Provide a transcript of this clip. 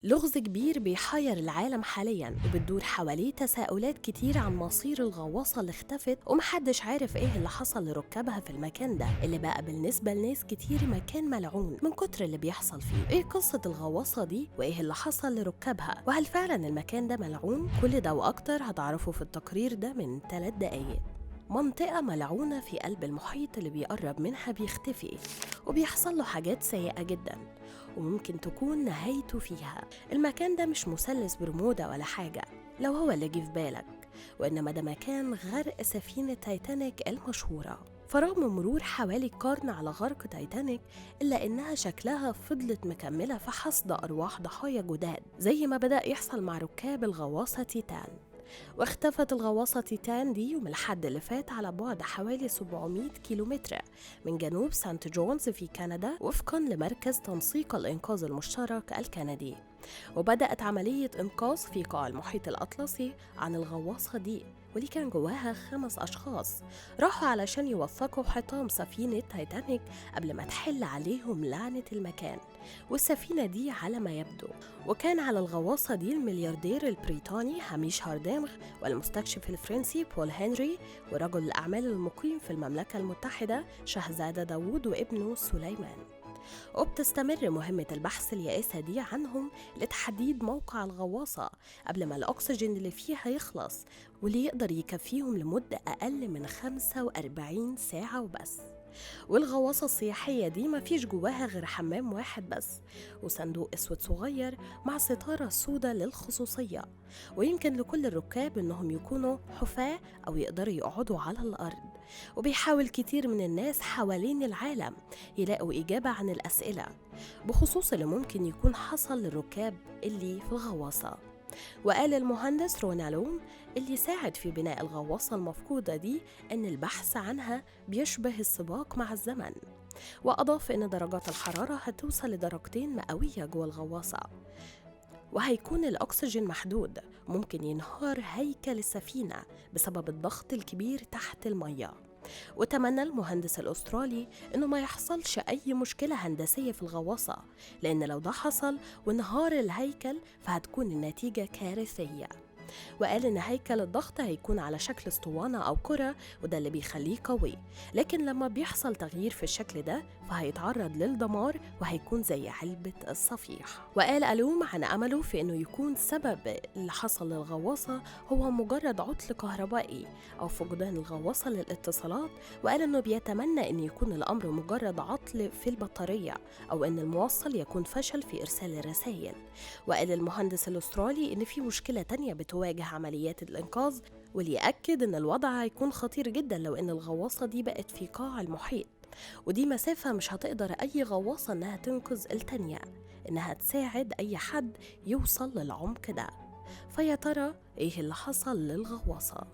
لغز كبير بيحير العالم حاليا وبتدور حواليه تساؤلات كتير عن مصير الغواصة اللي اختفت، ومحدش عارف ايه اللي حصل لركابها في المكان ده اللي بقى بالنسبة لناس كتير مكان ملعون من كتر اللي بيحصل فيه. ايه قصة الغواصة دي وايه اللي حصل لركابها، وهل فعلا المكان ده ملعون؟ كل ده واكتر هتعرفوا في التقرير ده من 3 دقايق. منطقة ملعونة في قلب المحيط اللي بيقرب منها بيختفي وبيحصل له حاجات سيئة جدا وممكن تكون نهايته فيها. المكان ده مش مثلث برمودا ولا حاجة لو هو اللي جه في بالك، وإنما ده مكان غرق سفينة تايتانيك المشهورة. فرغم مرور حوالي قرن على غرق تايتانيك إلا إنها شكلها فضلت مكملة في حصد أرواح ضحايا جداد، زي ما بدأ يحصل مع ركاب الغواصة تيتان. واختفت الغواصة تيتان دي يوم الأحد اللي فات على بعد حوالي 700 كيلومتر من جنوب سانت جونز في كندا، وفقا لمركز تنسيق الإنقاذ المشترك الكندي. وبدأت عملية إنقاذ في قاع المحيط الأطلسي عن الغواصة دي، واللي كان جواها 5 أشخاص راحوا علشان يوثقوا حطام سفينة تايتانيك قبل ما تحل عليهم لعنة المكان والسفينة دي على ما يبدو. وكان على الغواصة دي الملياردير البريطاني هاميش هاردينغ، والمستكشف الفرنسي بول هنري، ورجل الأعمال المقيم في المملكة المتحدة شهزادة داوود وابنه سليمان. وبتستمر مهمة البحث اليائسة دي عنهم لتحديد موقع الغواصة قبل ما الأكسجين اللي فيها يخلص، واللي يقدر يكفيهم لمدة أقل من 45 ساعة وبس. والغواصة السياحية دي مفيش جواها غير حمام واحد بس، وصندوق أسود صغير مع ستارة سوداء للخصوصية، ويمكن لكل الركاب إنهم يكونوا حفاة أو يقدروا يقعدوا على الأرض. وبيحاول كتير من الناس حوالين العالم يلاقوا إجابة عن الأسئلة بخصوص اللي ممكن يكون حصل للركاب اللي في الغواصة. وقال المهندس رونالوم اللي ساعد في بناء الغواصة المفقودة دي أن البحث عنها بيشبه السباق مع الزمن. وأضاف أن درجات الحرارة هتوصل لدرجتين مئوية جوه الغواصة، وهيكون الأكسجين محدود، ممكن ينهار هيكل السفينة بسبب الضغط الكبير تحت المياه. وتمنى المهندس الأسترالي إنه ما يحصلش أي مشكلة هندسية في الغواصة، لأن لو ده حصل وانهار الهيكل فهتكون النتيجة كارثية. وقال إن هيكل الضغط هيكون على شكل اسطوانة أو كرة، وده اللي بيخليه قوي، لكن لما بيحصل تغيير في الشكل ده فهيتعرض للدمار وهيكون زي علبة الصفيح. وقال ألوم عن أمله في إنه يكون سبب اللي حصل للغواصة هو مجرد عطل كهربائي أو فقدان الغواصة للاتصالات، وقال إنه بيتمنى إن يكون الأمر مجرد عطل في البطارية أو إن الموصل يكون فشل في إرسال الرسائل. وقال المهندس الأسترالي إن في مشكلة تانية بتواجه عمليات الإنقاذ، واللي يأكد إن الوضع هيكون خطير جدا لو إن الغواصة دي بقت في قاع المحيط، ودي مسافة مش هتقدر أي غواصة إنها تنقذ التانية، إنها تساعد أي حد يوصل للعمق ده. فيا ترى إيه اللي حصل للغواصة؟